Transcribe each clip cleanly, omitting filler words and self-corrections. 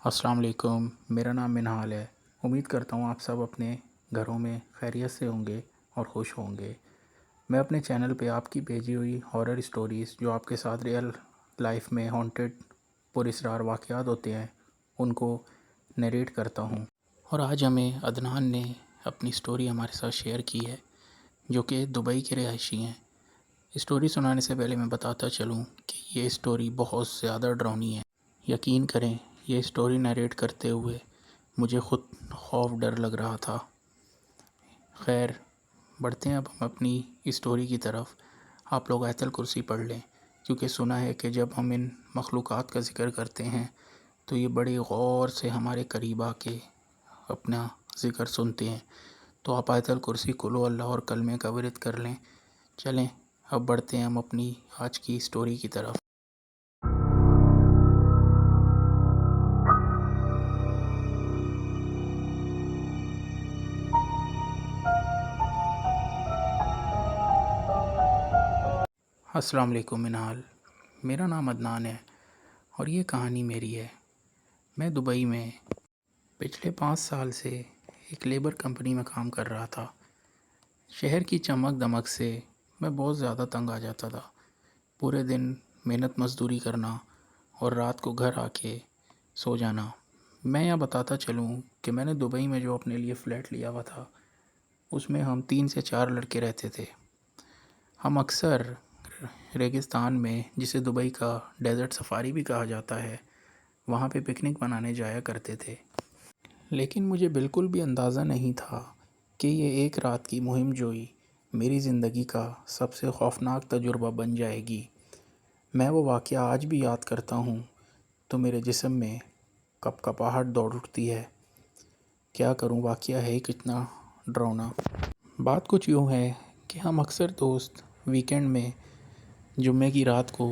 السلام علیکم، میرا نام منہال ہے۔ امید کرتا ہوں آپ سب اپنے گھروں میں خیریت سے ہوں گے اور خوش ہوں گے۔ میں اپنے چینل پہ آپ کی بھیجی ہوئی ہارر اسٹوریز جو آپ کے ساتھ ریئل لائف میں ہانٹڈ پراسرار واقعات ہوتے ہیں ان کو نریٹ کرتا ہوں۔ اور آج ہمیں عدنان نے اپنی اسٹوری ہمارے ساتھ شیئر کی ہے جو کہ دبئی کے رہائشی ہیں۔ اسٹوری سنانے سے پہلے میں بتاتا چلوں کہ یہ اسٹوری بہت زیادہ ڈراؤنی ہے۔ یقین کریں، یہ اسٹوری نریٹ کرتے ہوئے مجھے خود خوف ڈر لگ رہا تھا۔ خیر، بڑھتے ہیں اب ہم اپنی اسٹوری کی طرف۔ آپ لوگ آیت الکرسی پڑھ لیں، کیونکہ سنا ہے کہ جب ہم ان مخلوقات کا ذکر کرتے ہیں تو یہ بڑے غور سے ہمارے قریب آ کے اپنا ذکر سنتے ہیں۔ تو آپ آیت الکرسی قل اللہ اور کلمے کا ورد کر لیں۔ چلیں اب بڑھتے ہیں ہم اپنی آج کی اسٹوری کی طرف۔ السلام علیکم منہال، میرا نام عدنان ہے اور یہ کہانی میری ہے۔ میں دبئی میں پچھلے 5 سال سے ایک لیبر کمپنی میں کام کر رہا تھا۔ شہر کی چمک دمک سے میں بہت زیادہ تنگ آ جاتا تھا۔ پورے دن محنت مزدوری کرنا اور رات کو گھر آ کے سو جانا۔ میں یہاں بتاتا چلوں کہ میں نے دبئی میں جو اپنے لیے فلیٹ لیا ہوا تھا اس میں ہم 3 سے 4 لڑکے رہتے تھے۔ ہم اکثر ریگستان میں، جسے دبئی کا ڈیزرٹ سفاری بھی کہا جاتا ہے، وہاں پہ پکنک منانے جایا کرتے تھے۔ لیکن مجھے بالکل بھی اندازہ نہیں تھا کہ یہ ایک رات کی مہم جوئی میری زندگی کا سب سے خوفناک تجربہ بن جائے گی۔ میں وہ واقعہ آج بھی یاد کرتا ہوں تو میرے جسم میں کپ کپاہٹ دوڑ اٹھتی ہے۔ کیا کروں، واقعہ ہے کتنا ڈراؤنا۔ بات کچھ یوں ہے کہ ہم اکثر دوست ویکینڈ میں جمعے کی رات کو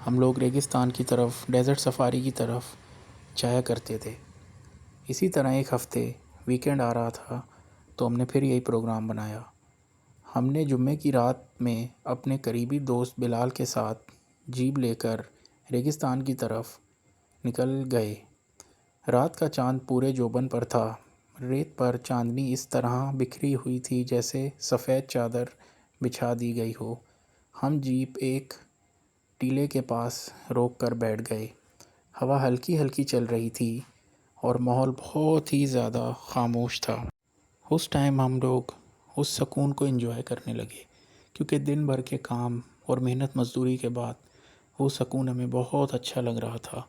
ہم لوگ ریگستان کی طرف، ڈیزرٹ سفاری کی طرف جایا کرتے تھے۔ اسی طرح ایک ہفتے ویکینڈ آ رہا تھا تو ہم نے پھر یہی پروگرام بنایا۔ ہم نے جمعے کی رات میں اپنے قریبی دوست بلال کے ساتھ جیپ لے کر ریگستان کی طرف نکل گئے۔ رات کا چاند پورے جوبن پر تھا۔ ریت پر چاندنی اس طرح بکھری ہوئی تھی جیسے سفید چادر بچھا دی گئی ہو۔ ہم جیپ ایک ٹیلے کے پاس روک کر بیٹھ گئے۔ ہوا ہلکی ہلکی چل رہی تھی اور ماحول بہت ہی زیادہ خاموش تھا۔ اس ٹائم ہم لوگ اس سکون کو انجوائے کرنے لگے، کیونکہ دن بھر کے کام اور محنت مزدوری کے بعد وہ سکون ہمیں بہت اچھا لگ رہا تھا۔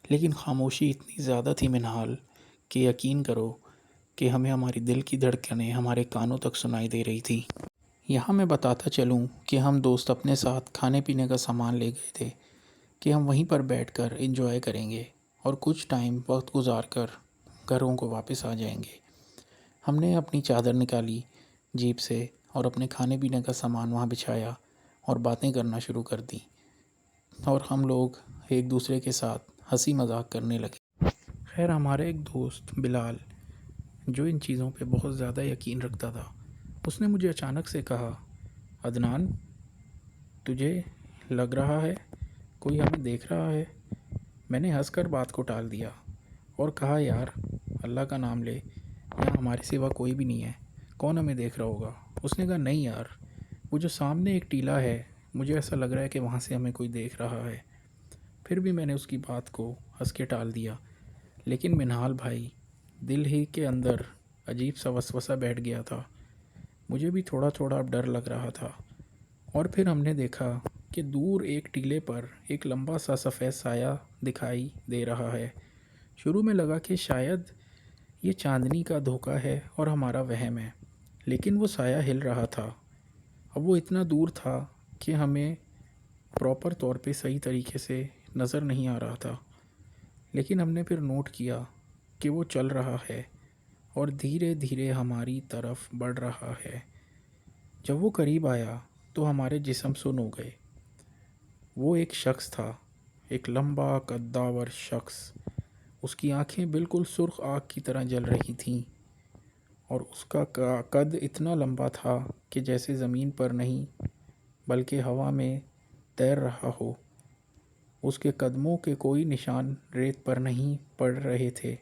لیکن خاموشی اتنی زیادہ تھی منہال کہ یقین کرو کہ ہمیں ہماری دل کی دھڑکنیں ہمارے کانوں تک سنائی دے رہی تھی۔ یہاں میں بتاتا چلوں کہ ہم دوست اپنے ساتھ کھانے پینے کا سامان لے گئے تھے کہ ہم وہیں پر بیٹھ کر انجوائے کریں گے اور کچھ ٹائم وقت گزار کر گھروں کو واپس آ جائیں گے۔ ہم نے اپنی چادر نکالی جیپ سے اور اپنے کھانے پینے کا سامان وہاں بچھایا اور باتیں کرنا شروع کر دیں، اور ہم لوگ ایک دوسرے کے ساتھ ہنسی مذاق کرنے لگے۔ خیر، ہمارا ایک دوست بلال جو ان چیزوں پہ بہت زیادہ یقین رکھتا تھا، اس نے مجھے اچانک سے کہا، عدنان، تجھے لگ رہا ہے کوئی ہمیں دیکھ رہا ہے؟ میں نے ہنس کر بات کو ٹال دیا اور کہا، یار اللہ کا نام لے، یہاں ہمارے سوا کوئی بھی نہیں ہے، کون ہمیں دیکھ رہا ہوگا؟ اس نے کہا، نہیں یار، وہ جو سامنے ایک ٹیلا ہے، مجھے ایسا لگ رہا ہے کہ وہاں سے ہمیں کوئی دیکھ رہا ہے۔ پھر بھی میں نے اس کی بات کو ہنس کے ٹال دیا، لیکن منہال بھائی، دل ہی کے اندر عجیب سا وسوسہ بیٹھ گیا تھا۔ مجھے بھی تھوڑا تھوڑا اب ڈر لگ رہا تھا۔ اور پھر ہم نے دیکھا کہ دور ایک ٹیلے پر ایک لمبا سا سفید سایہ دکھائی دے رہا ہے۔ شروع میں لگا کہ شاید یہ چاندنی کا دھوکہ ہے اور ہمارا وہم ہے، لیکن وہ سایہ ہل رہا تھا۔ اب وہ اتنا دور تھا کہ ہمیں پراپر طور پہ صحیح طریقے سے نظر نہیں آ رہا تھا، لیکن ہم نے پھر نوٹ کیا کہ وہ چل رہا ہے اور دھیرے دھیرے ہماری طرف بڑھ رہا ہے۔ جب وہ قریب آیا تو ہمارے جسم سن ہو گئے۔ وہ ایک شخص تھا، ایک لمبا قداور شخص۔ اس کی آنکھیں بالکل سرخ آگ کی طرح جل رہی تھیں اور اس کا قد اتنا لمبا تھا کہ جیسے زمین پر نہیں بلکہ ہوا میں تیر رہا ہو۔ اس کے قدموں کے کوئی نشان ریت پر نہیں پڑ رہے تھے،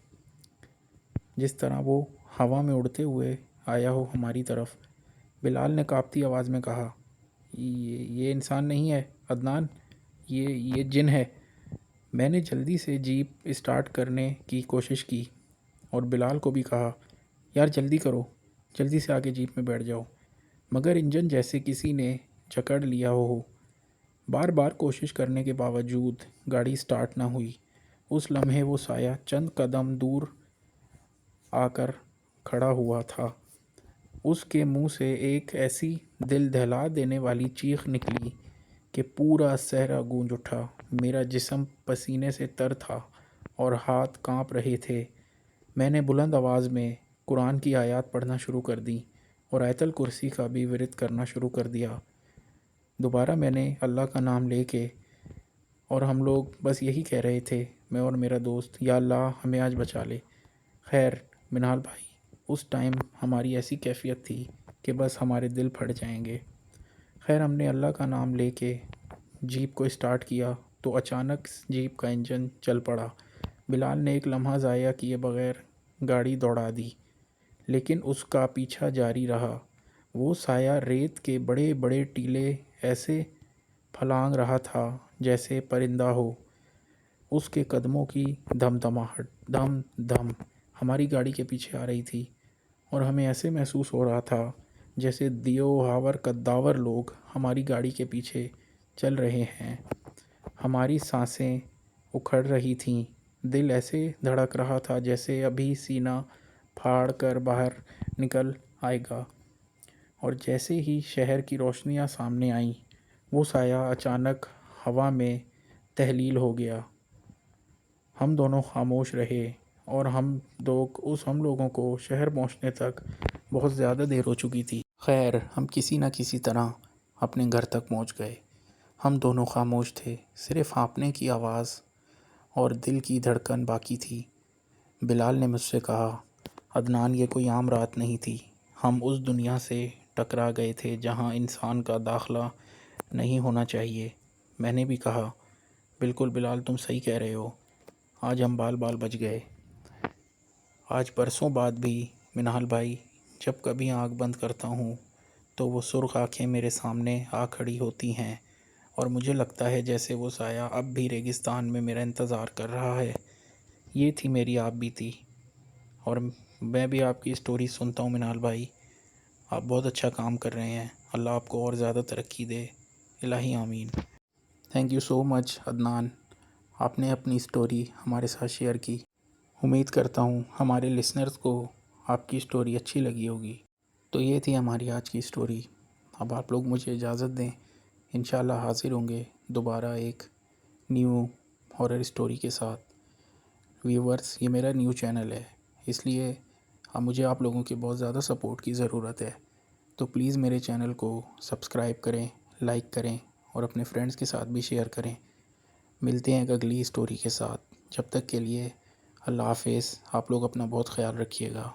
جس طرح وہ ہوا میں اڑتے ہوئے آیا ہو ہماری طرف۔ بلال نے کانپتی آواز میں کہا، یہ انسان نہیں ہے عدنان، یہ جن ہے۔ میں نے جلدی سے جیپ اسٹارٹ کرنے کی کوشش کی اور بلال کو بھی کہا، یار جلدی کرو، جلدی سے آگے جیپ میں بیٹھ جاؤ، مگر انجن جیسے کسی نے جکڑ لیا ہو۔ بار بار کوشش کرنے کے باوجود گاڑی اسٹارٹ نہ ہوئی۔ اس لمحے وہ سایہ چند قدم دور آ کر کھڑا ہوا تھا۔ اس کے منہ سے ایک ایسی دل دہلا دینے والی چیخ نکلی کہ پورا صحرا گونج اٹھا۔ میرا جسم پسینے سے تر تھا اور ہاتھ کانپ رہے تھے۔ میں نے بلند آواز میں قرآن کی آیات پڑھنا شروع کر دی اور آیت الکرسی کا بھی ورد کرنا شروع کر دیا۔ دوبارہ میں نے اللہ کا نام لے کے، اور ہم لوگ بس یہی کہہ رہے تھے، میں اور میرا دوست، یا اللہ ہمیں آج بچا لے۔ خیر منہال بھائی، اس ٹائم ہماری ایسی کیفیت تھی کہ بس ہمارے دل پھٹ جائیں گے۔ خیر ہم نے اللہ کا نام لے کے جیپ کو اسٹارٹ کیا تو اچانک جیپ کا انجن چل پڑا۔ بلال نے ایک لمحہ ضائع کیے بغیر گاڑی دوڑا دی، لیکن اس کا پیچھا جاری رہا۔ وہ سایہ ریت کے بڑے بڑے ٹیلے ایسے پھلانگ رہا تھا جیسے پرندہ ہو۔ اس کے قدموں کی دم دماہٹ، دم دم ہماری گاڑی کے پیچھے آ رہی تھی، اور ہمیں ایسے محسوس ہو رہا تھا جیسے دیو ہاور کداور لوگ ہماری گاڑی کے پیچھے چل رہے ہیں۔ ہماری سانسیں اکھڑ رہی تھیں، دل ایسے دھڑک رہا تھا جیسے ابھی سینہ پھاڑ کر باہر نکل آئے گا۔ اور جیسے ہی شہر کی روشنیاں سامنے آئیں، وہ سایہ اچانک ہوا میں تحلیل ہو گیا۔ ہم دونوں خاموش رہے، اور ہم لوگوں کو شہر پہنچنے تک بہت زیادہ دیر ہو چکی تھی۔ خیر ہم کسی نہ کسی طرح اپنے گھر تک پہنچ گئے۔ ہم دونوں خاموش تھے، صرف ہانپنے کی آواز اور دل کی دھڑکن باقی تھی۔ بلال نے مجھ سے کہا، عدنان یہ کوئی عام رات نہیں تھی، ہم اس دنیا سے ٹکرا گئے تھے جہاں انسان کا داخلہ نہیں ہونا چاہیے۔ میں نے بھی کہا، بالکل بلال تم صحیح کہہ رہے ہو، آج ہم بال بچ گئے۔ آج برسوں بعد بھی منہال بھائی، جب کبھی آنکھ بند کرتا ہوں تو وہ سرخ آنکھیں میرے سامنے آ کھڑی ہوتی ہیں، اور مجھے لگتا ہے جیسے وہ سایہ اب بھی ریگستان میں میرا انتظار کر رہا ہے۔ یہ تھی میری آپ بیتی، اور میں بھی آپ کی اسٹوری سنتا ہوں منہال بھائی۔ آپ بہت اچھا کام کر رہے ہیں، اللہ آپ کو اور زیادہ ترقی دے، الہی آمین۔ تھینک یو سو مچ عدنان، آپ نے اپنی اسٹوری ہمارے ساتھ شیئر کی۔ امید کرتا ہوں ہمارے لسنرز کو آپ کی اسٹوری اچھی لگی ہوگی۔ تو یہ تھی ہماری آج کی اسٹوری۔ اب آپ لوگ مجھے اجازت دیں، انشاءاللہ حاضر ہوں گے دوبارہ ایک نیو ہارر اسٹوری کے ساتھ۔ ویورز، یہ میرا نیو چینل ہے، اس لیے مجھے آپ لوگوں کی بہت زیادہ سپورٹ کی ضرورت ہے۔ تو پلیز میرے چینل کو سبسکرائب کریں، لائک کریں، اور اپنے فرینڈز کے ساتھ بھی شیئر کریں۔ ملتے ہیں ایک اگلی اسٹوری کے ساتھ، جب تک کے لیے اللہ حافظ۔ آپ لوگ اپنا بہت خیال رکھیے گا۔